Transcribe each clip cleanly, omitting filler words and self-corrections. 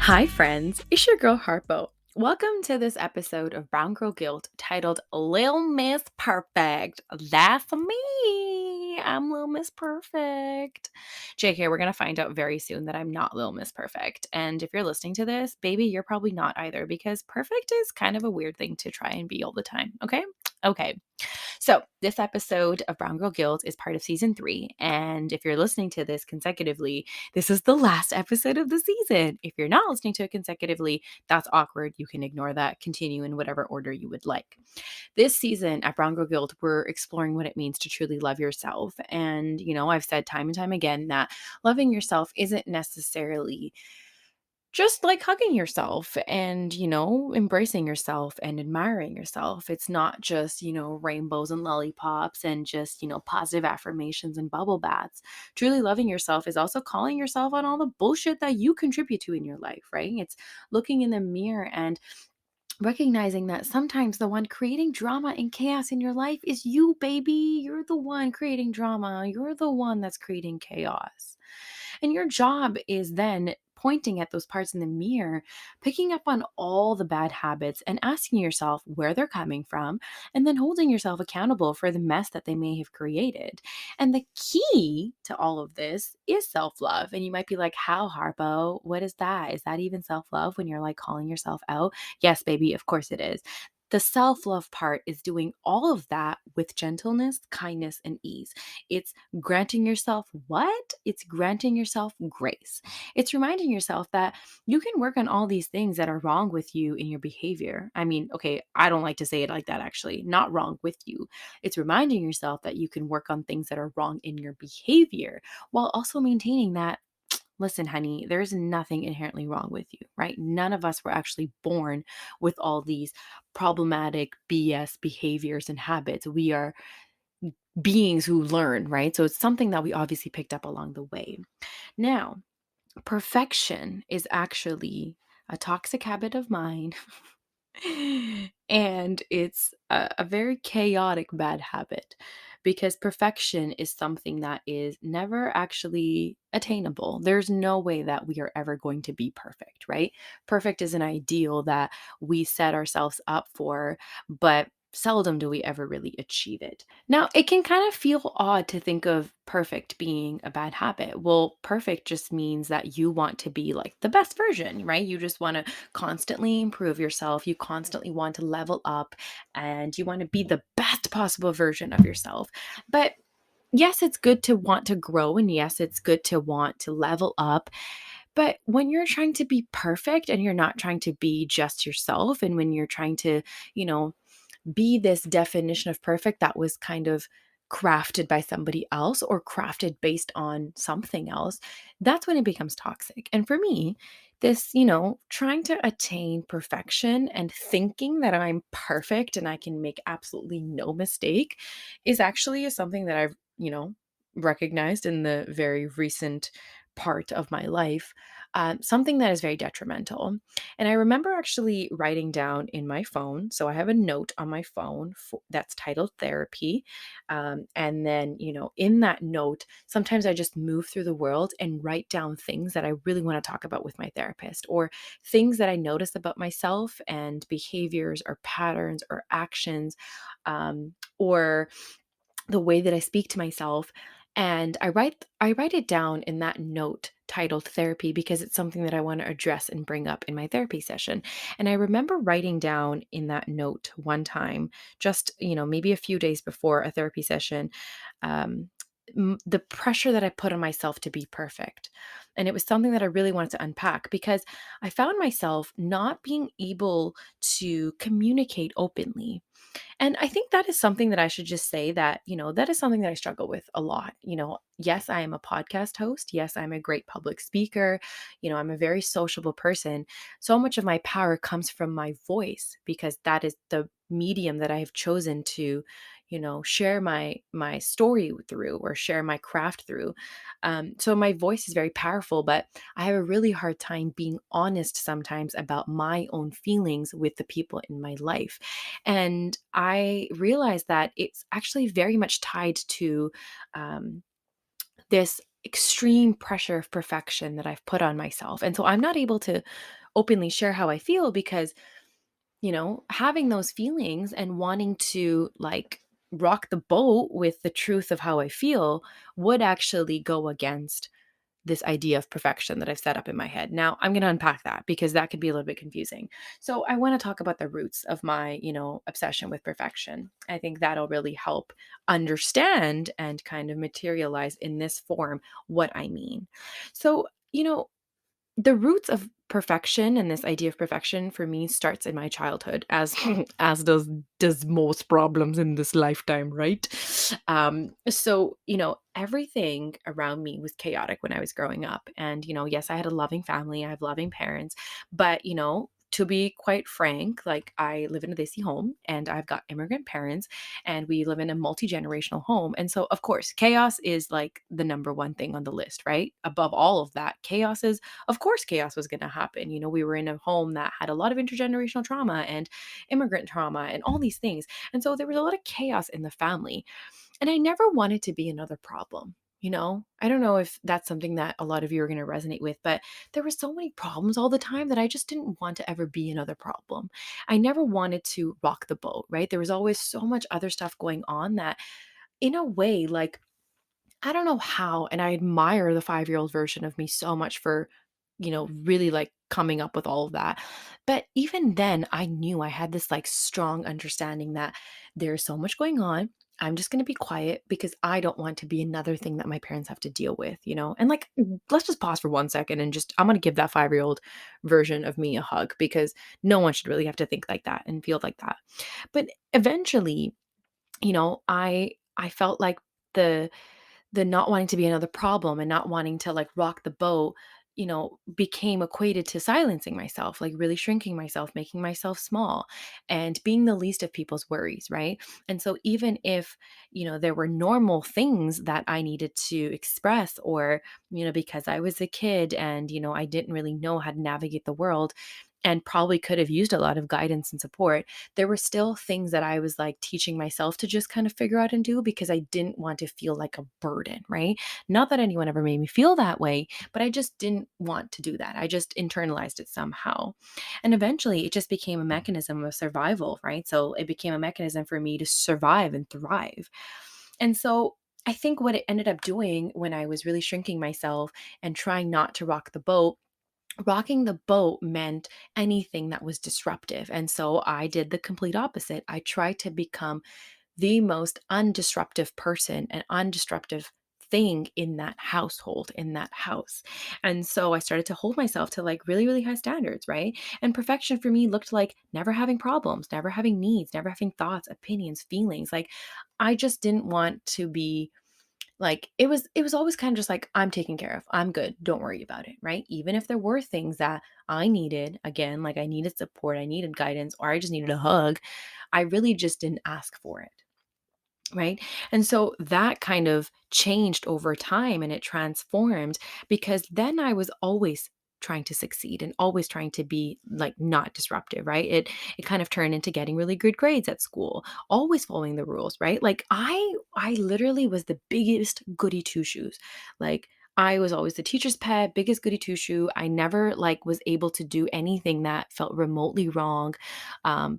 Hi, friends. It's your girl Harpo. Welcome to this episode of Brown Girl Guilt titled Lil Miss Perfect. That's me. I'm Lil Miss Perfect. JK, we're going to find out very soon that I'm not Lil Miss Perfect. And if you're listening to this, baby, you're probably not either because perfect is kind of a weird thing to try and be all the time. Okay? Okay. So, this episode of Brown Girl Guilt is part of season 3. And if you're listening to this consecutively, this is the last episode of the season. If you're not listening to it consecutively, that's awkward. You can ignore that, continue in whatever order you would like. This season at Brown Girl Guild, we're exploring what it means to truly love yourself. And, I've said time and time again that loving yourself isn't necessarily just like hugging yourself and, embracing yourself and admiring yourself. It's not just, rainbows and lollipops and just, positive affirmations and bubble baths. Truly loving yourself is also calling yourself on all the bullshit that you contribute to in your life, right? It's looking in the mirror and recognizing that sometimes the one creating drama and chaos in your life is you, baby. You're the one creating drama. You're the one that's creating chaos. And your job is then pointing at those parts in the mirror, picking up on all the bad habits and asking yourself where they're coming from, and then holding yourself accountable for the mess that they may have created. And the key to all of this is self love. And you might be like, how, Harpo? What is that? Is that even self love when you're like calling yourself out? Yes, baby, of course it is. The self love part is doing all of that with gentleness, kindness, and ease. It's granting yourself what? It's granting yourself grace. It's reminding yourself that you can work on all these things that are wrong with you in your behavior. I mean, okay, I don't like to say it like that actually, not wrong with you. It's reminding yourself that you can work on things that are wrong in your behavior while also maintaining that. Listen, honey, there's nothing inherently wrong with you, right? None of us were actually born with all these problematic BS behaviors and habits. We are beings who learn, right? So it's something that we obviously picked up along the way. Now, perfection is actually a toxic habit of mine. And it's a very chaotic bad habit because perfection is something that is never actually attainable. There's no way that we are ever going to be perfect, right? Perfect is an ideal that we set ourselves up for, but seldom do we ever really achieve it. Now, it can kind of feel odd to think of perfect being a bad habit. Well, perfect just means that you want to be like the best version, right? You just want to constantly improve yourself. You constantly want to level up and you want to be the best possible version of yourself. But yes, it's good to want to grow. And yes, it's good to want to level up. But when you're trying to be perfect and you're not trying to be just yourself, and when you're trying to, you know, be this definition of perfect that was kind of crafted by somebody else or crafted based on something else, that's when it becomes toxic. And for me, this, trying to attain perfection and thinking that I'm perfect and I can make absolutely no mistake is actually something that I've, recognized in the very recent part of my life, something that is very detrimental. And I remember actually writing down in my phone. So I have a note on my phone that's titled therapy. And then, in that note, sometimes I just move through the world and write down things that I really want to talk about with my therapist, or things that I notice about myself and behaviors or patterns or actions, or the way that I speak to myself. And I write it down in that note titled therapy because it's something that I want to address and bring up in my therapy session. And I remember writing down in that note one time, just, maybe a few days before a therapy session, um, the pressure that I put on myself to be perfect. And it was something that I really wanted to unpack because I found myself not being able to communicate openly. And I think that is something that I should just say that, that is something that I struggle with a lot. Yes, I am a podcast host. Yes, I'm a great public speaker. I'm a very sociable person. So much of my power comes from my voice because that is the medium that I have chosen to, share my story through or share my craft through. So my voice is very powerful, but I have a really hard time being honest sometimes about my own feelings with the people in my life. And I realized that it's actually very much tied to this extreme pressure of perfection that I've put on myself. And so I'm not able to openly share how I feel because, having those feelings and wanting to like rock the boat with the truth of how I feel would actually go against this idea of perfection that I've set up in my head. Now, I'm going to unpack that because that could be a little bit confusing. So, I want to talk about the roots of my, obsession with perfection. I think that'll really help understand and kind of materialize in this form what I mean. So, the roots of perfection and this idea of perfection for me starts in my childhood, as as does most problems in this lifetime, right? So everything around me was chaotic when I was growing up, and yes, I had a loving family, I have loving parents, but to be quite frank, like I live in a Desi home and I've got immigrant parents and we live in a multi-generational home. And so of course chaos is like the number one thing on the list, right? Above all of that, chaos is, of course, chaos was going to happen. We were in a home that had a lot of intergenerational trauma and immigrant trauma and all these things. And so there was a lot of chaos in the family. And I never wanted to be another problem. I don't know if that's something that a lot of you are going to resonate with, but there were so many problems all the time that I just didn't want to ever be another problem. I never wanted to rock the boat, right? There was always so much other stuff going on that, in a way, like, I don't know how, and I admire the 5-year-old version of me so much for, really like coming up with all of that. But even then, I knew I had this like strong understanding that there's so much going on. I'm just going to be quiet because I don't want to be another thing that my parents have to deal with. And like, let's just pause for 1 second and just, I'm going to give that 5-year-old version of me a hug because no one should really have to think like that and feel like that. But eventually, I felt like the not wanting to be another problem and not wanting to like rock the boat, became equated to silencing myself, like really shrinking myself, making myself small, and being the least of people's worries, right? And so even if, there were normal things that I needed to express, or, because I was a kid and, I didn't really know how to navigate the world and probably could have used a lot of guidance and support, there were still things that I was like teaching myself to just kind of figure out and do because I didn't want to feel like a burden, right? Not that anyone ever made me feel that way, but I just didn't want to do that. I just internalized it somehow. And eventually it just became a mechanism of survival, right? So it became a mechanism for me to survive and thrive. And so I think what it ended up doing when I was really shrinking myself and trying not to rock the boat, rocking the boat meant anything that was disruptive. And so I did the complete opposite. I tried to become the most undisruptive person and undisruptive thing in that household, in that house. And so I started to hold myself to like really, really high standards, right? And perfection for me looked like never having problems, never having needs, never having thoughts, opinions, feelings. Like I just didn't want to be like, it was always kind of just like, I'm taken care of. I'm good. Don't worry about it, right? Even if there were things that I needed, again, like I needed support, I needed guidance, or I just needed a hug, I really just didn't ask for it. Right. And so that kind of changed over time and it transformed because then I was always trying to succeed and always trying to be like not disruptive, right? It kind of turned into getting really good grades at school, always following the rules, right? Like I literally was the biggest goody two shoes. Like I was always the teacher's pet, biggest goody two shoe. I never like was able to do anything that felt remotely wrong,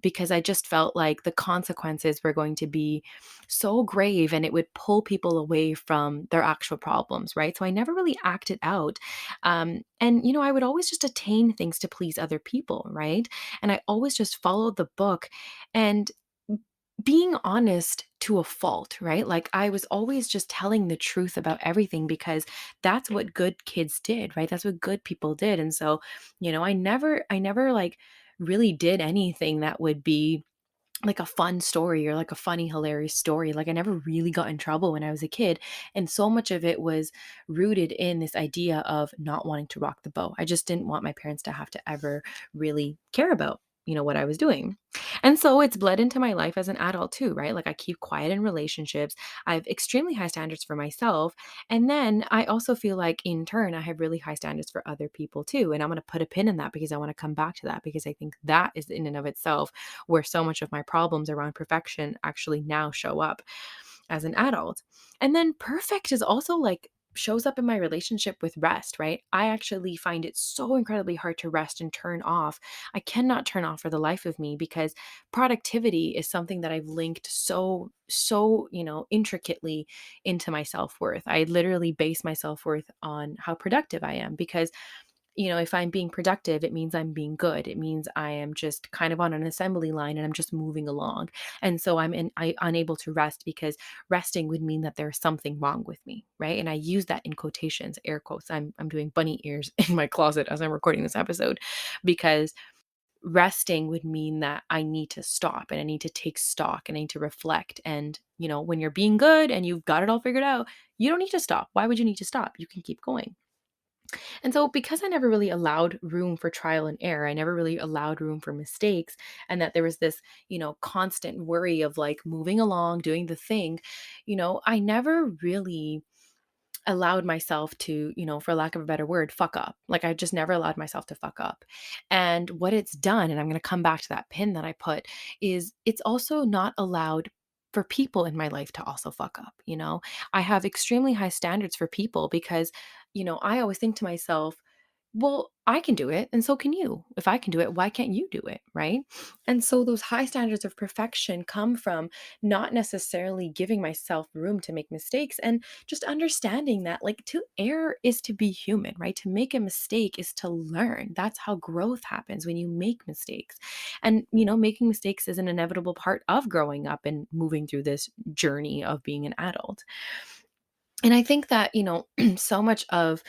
because I just felt like the consequences were going to be so grave and it would pull people away from their actual problems, right? So I never really acted out. And, I would always just attain things to please other people, right? And I always just followed the book and being honest to a fault, right? Like I was always just telling the truth about everything because that's what good kids did, right? That's what good people did. And so, I never like really did anything that would be like a fun story or like a funny, hilarious story. Like I never really got in trouble when I was a kid. And so much of it was rooted in this idea of not wanting to rock the boat. I just didn't want my parents to have to ever really care about, what I was doing. And so it's bled into my life as an adult too, right? Like I keep quiet in relationships. I have extremely high standards for myself. And then I also feel like in turn, I have really high standards for other people too. And I'm going to put a pin in that because I want to come back to that because I think that is in and of itself where so much of my problems around perfection actually now show up as an adult. And then perfect is also like shows up in my relationship with rest, right? I actually find it so incredibly hard to rest and turn off. I cannot turn off for the life of me because productivity is something that I've linked so intricately into my self-worth. I literally base my self-worth on how productive I am because if I'm being productive, it means I'm being good. It means I am just kind of on an assembly line and I'm just moving along. And so I unable to rest because resting would mean that there's something wrong with me, right? And I use that in quotations, air quotes. I'm doing bunny ears in my closet as I'm recording this episode because resting would mean that I need to stop and I need to take stock and I need to reflect. And, when you're being good and you've got it all figured out, you don't need to stop. Why would you need to stop? You can keep going. And so, because I never really allowed room for trial and error, I never really allowed room for mistakes, and that there was this, constant worry of like moving along, doing the thing, I never really allowed myself to, for lack of a better word, fuck up. Like I just never allowed myself to fuck up. And what it's done, and I'm going to come back to that pin that I put, is it's also not allowed for people in my life to also fuck up. I have extremely high standards for people because, I always think to myself, well, I can do it, and so can you. If I can do it, why can't you do it? Right. And so those high standards of perfection come from not necessarily giving myself room to make mistakes and just understanding that, like, to err is to be human, right? To make a mistake is to learn. That's how growth happens when you make mistakes. And, making mistakes is an inevitable part of growing up and moving through this journey of being an adult. And I think that, so much of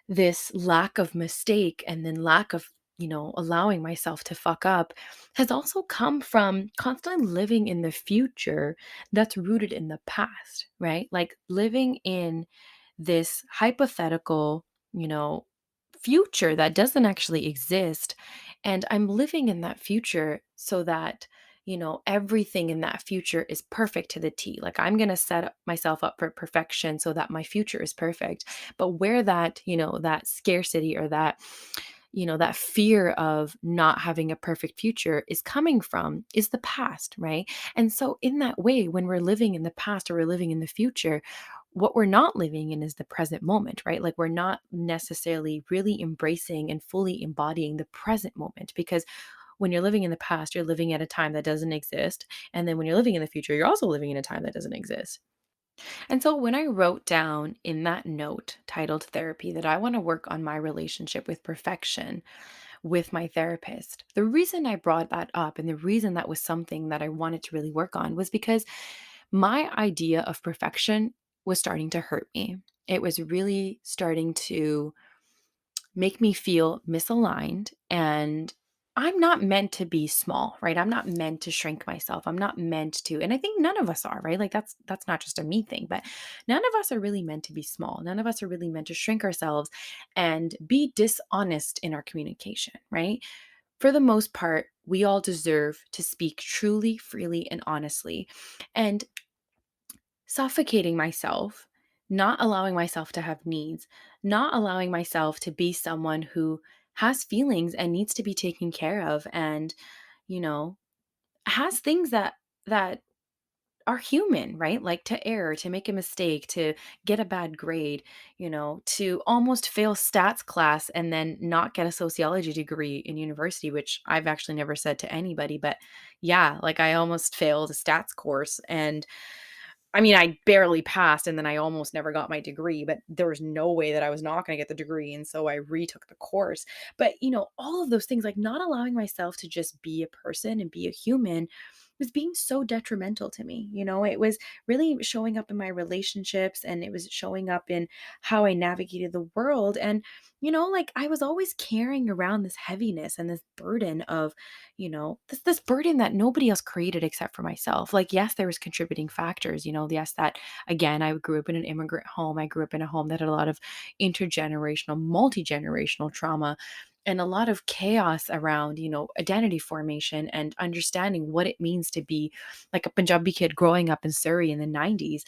this lack of mistake and then lack of allowing myself to fuck up has also come from constantly living in the future that's rooted in the past, right? Like living in this hypothetical, you know, future that doesn't actually exist. And I'm living in that future so that, everything in that future is perfect to the T. Like I'm going to set myself up for perfection so that my future is perfect. But where that, that scarcity or that fear of not having a perfect future is coming from is the past, right? And so, in that way, when we're living in the past or we're living in the future, what we're not living in is the present moment, right? Like we're not necessarily really embracing and fully embodying the present moment because when you're living in the past, you're living at a time that doesn't exist. And then when you're living in the future, you're also living in a time that doesn't exist. And so when I wrote down in that note titled therapy that I want to work on my relationship with perfection with my therapist, the reason I brought that up and the reason that was something that I wanted to really work on was because my idea of perfection was starting to hurt me. It was really starting to make me feel misaligned. And I'm not meant to be small, right? I'm not meant to shrink myself. I'm not meant to, and I think none of us are, right? Like that's not just a me thing, but none of us are really meant to be small. None of us are really meant to shrink ourselves and be dishonest in our communication, right? For the most part, we all deserve to speak truly, freely, and honestly. And suffocating myself, not allowing myself to have needs, not allowing myself to be someone who has feelings and needs to be taken care of and, you know, has things that are human, right? Like to err, to make a mistake, to get a bad grade, to almost fail stats class and then not get a sociology degree in university, which I've actually never said to anybody, but yeah, like I almost failed a stats course and I mean, I barely passed and then I almost never got my degree, but there was no way that I was not going to get the degree. And so I retook the course. But, all of those things, like not allowing myself to just be a person and be a human was being so detrimental to me. It was really showing up in my relationships and it was showing up in how I navigated the world. And, like I was always carrying around this heaviness and this burden of, this burden that nobody else created except for myself. Like, yes, there was contributing factors, yes, that again, I grew up in an immigrant home. I grew up in a home that had a lot of intergenerational, multi-generational trauma and a lot of chaos around, identity formation and understanding what it means to be like a Punjabi kid growing up in Surrey in the 90s.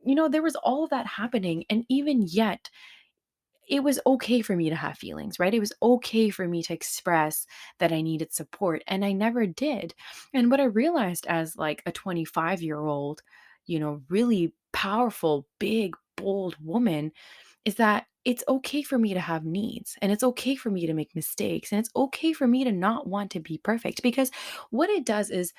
There was all of that happening. And even yet, it was okay for me to have feelings, right? It was okay for me to express that I needed support, and I never did. And what I realized as like a 25-year-old, really powerful, big, bold woman is that it's okay for me to have needs, and it's okay for me to make mistakes, and it's okay for me to not want to be perfect, because what it does is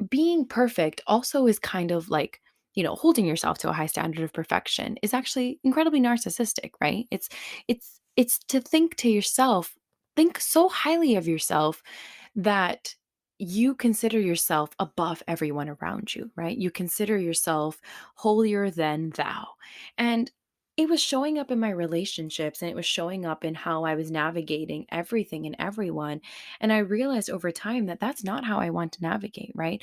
being perfect also is kind of like, holding yourself to a high standard of perfection is actually incredibly narcissistic, right? It's to think to yourself, think so highly of yourself that you consider yourself above everyone around you, right? You consider yourself holier than thou. And it was showing up in my relationships, and it was showing up in how I was navigating everything and everyone. And I realized over time that that's not how I want to navigate, right?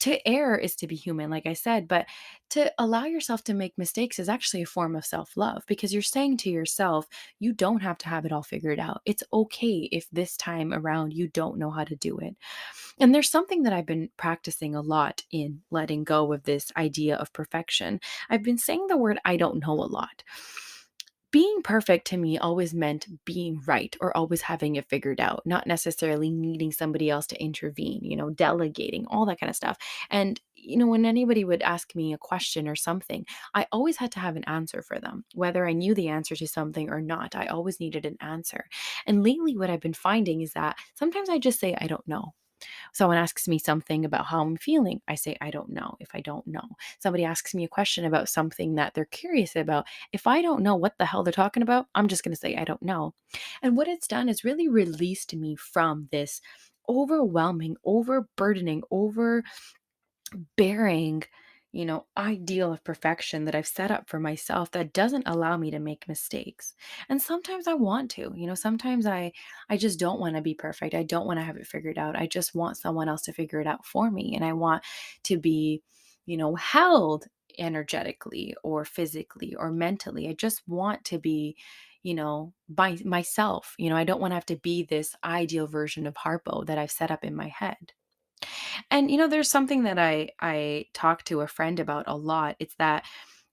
To err is to be human, like I said, but to allow yourself to make mistakes is actually a form of self love, because you're saying to yourself, you don't have to have it all figured out. It's okay if this time around you don't know how to do it. And there's something that I've been practicing a lot in letting go of this idea of perfection. I've been saying the word I don't know a lot. Being perfect to me always meant being right or always having it figured out, not necessarily needing somebody else to intervene, delegating, all that kind of stuff. And, when anybody would ask me a question or something, I always had to have an answer for them. Whether I knew the answer to something or not, I always needed an answer. And lately, what I've been finding is that sometimes I just say, I don't know. Someone asks me something about how I'm feeling. I say, I don't know if I don't know. Somebody asks me a question about something that they're curious about. If I don't know what the hell they're talking about, I'm just going to say, I don't know. And what it's done is really released me from this overwhelming, overburdening, bearing, ideal of perfection that I've set up for myself that doesn't allow me to make mistakes. And sometimes I want to, sometimes I just don't want to be perfect. I don't want to have it figured out. I just want someone else to figure it out for me, and I want to be, held energetically or physically or mentally. I just want to be by myself. I don't want to have to be this ideal version of Harpo that I've set up in my head. And there's something that I talk to a friend about a lot. It's that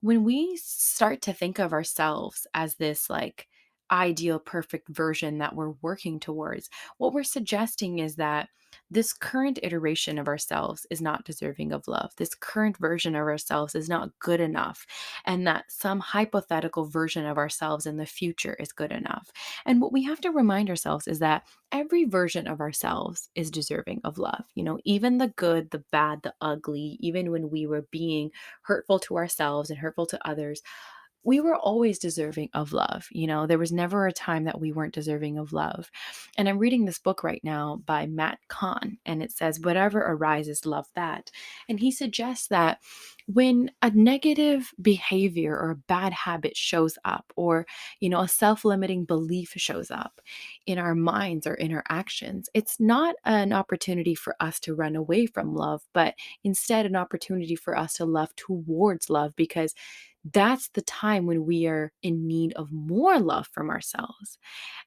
when we start to think of ourselves as this like ideal perfect version that we're working towards, what we're suggesting is that this current iteration of ourselves is not deserving of love. This current version of ourselves is not good enough, and that some hypothetical version of ourselves in the future is good enough. And what we have to remind ourselves is that every version of ourselves is deserving of love. Even the good, the bad, the ugly, even when we were being hurtful to ourselves and hurtful to others, we were always deserving of love. There was never a time that we weren't deserving of love. And I'm reading this book right now by Matt Kahn, and it says, Whatever arises, love that. And he suggests that when a negative behavior or a bad habit shows up, or, a self limiting belief shows up in our minds or in our actions, it's not an opportunity for us to run away from love, but instead an opportunity for us to love towards love, because that's the time when we are in need of more love from ourselves.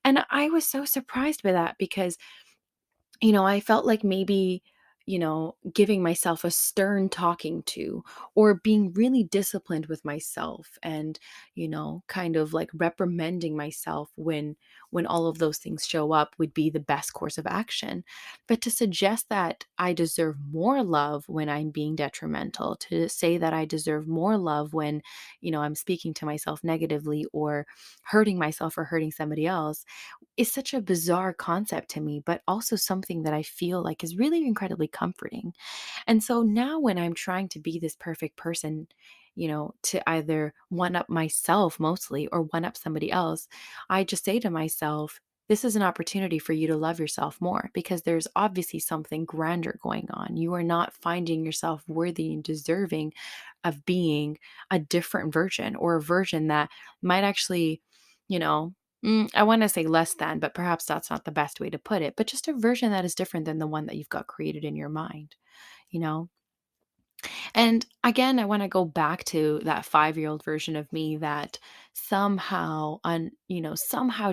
And I was so surprised by that, because I felt like maybe, giving myself a stern talking to, or being really disciplined with myself, and, kind of like reprimanding myself when all of those things show up would be the best course of action. But to suggest that I deserve more love when I'm being detrimental, to say that I deserve more love when, I'm speaking to myself negatively or hurting myself or hurting somebody else, is such a bizarre concept to me, but also something that I feel like is really incredibly comforting. And so now when I'm trying to be this perfect person, to either one up myself mostly or one up somebody else, I just say to myself, this is an opportunity for you to love yourself more, because there's obviously something grander going on. You are not finding yourself worthy and deserving of being a different version, or a version that might actually, you know, I want to say less than, but perhaps that's not the best way to put it, but just a version that is different than the one that you've got created in your mind, you know? And again, I want to go back to that 5-year-old version of me that somehow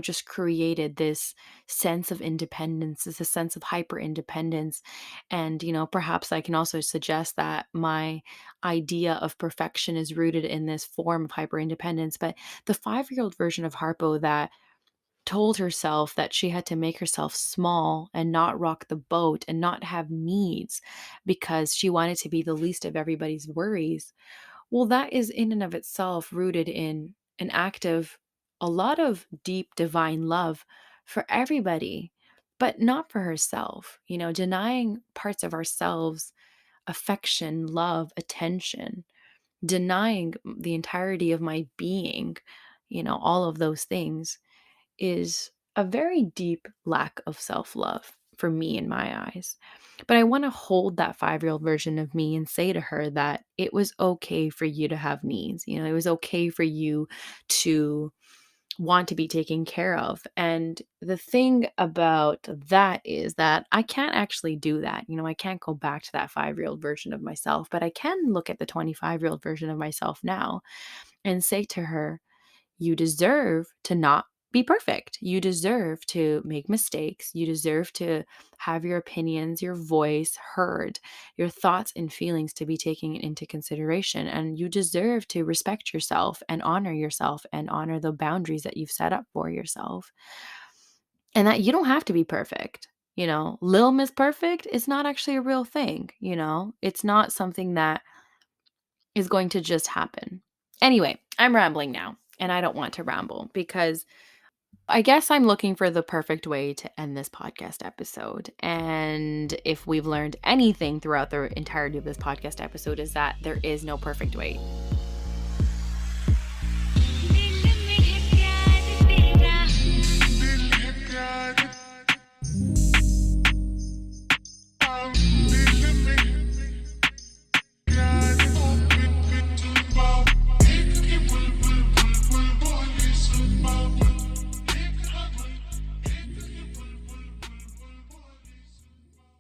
just created this sense of independence, this a sense of hyper independence. And, perhaps I can also suggest that my idea of perfection is rooted in this form of hyper independence. But the 5-year-old version of Harpo that told herself that she had to make herself small and not rock the boat and not have needs because she wanted to be the least of everybody's worries, Well, that is in and of itself rooted in an act of a lot of deep divine love for everybody, but not for herself. Denying parts of ourselves affection, love, attention, denying the entirety of my being, all of those things is a very deep lack of self love for me in my eyes. But I want to hold that 5-year-old version of me and say to her that it was okay for you to have needs. It was okay for you to want to be taken care of. And the thing about that is that I can't actually do that. I can't go back to that 5-year-old version of myself, but I can look at the 25-year-old version of myself now and say to her, you deserve to not be perfect. You deserve to make mistakes. You deserve to have your opinions, your voice heard, your thoughts and feelings to be taken into consideration. And you deserve to respect yourself and honor the boundaries that you've set up for yourself. And that you don't have to be perfect. Lil Miss Perfect is not actually a real thing. It's not something that is going to just happen. Anyway, I'm rambling now, and I don't want to ramble because I guess I'm looking for the perfect way to end this podcast episode. And if we've learned anything throughout the entirety of this podcast episode, is that there is no perfect way